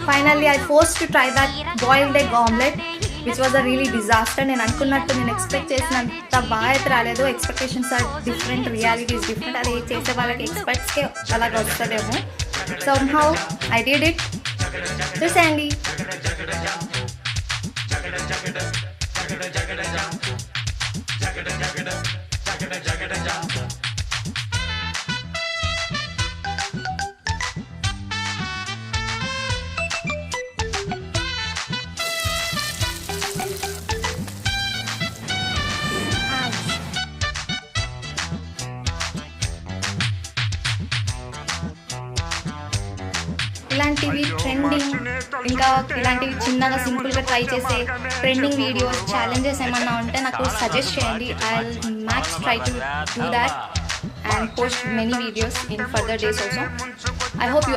Finally I force to try that boiled egg omelette which was a really disaster. నేను అనుకున్నట్టు నేను expect చేసినంత బాగా అయితే రాలేదు. Expectations are different, reality is different. అది చేసే వాళ్ళకి ఎక్స్పర్ట్స్కే అలాగ వస్తుందేమో. somehow I did it. చూసేయండి. ఇలాంటివి ట్రెండింగ్, ఇంకా ఇలాంటివి చిన్నగా సింపుల్గా ట్రై చేసే ట్రెండింగ్ వీడియోస్, ఛాలెంజెస్ ఏమన్నా ఉంటే నాకు సజెస్ట్ చేయండి. I will max try to do that and post many videos in further days also. I hope you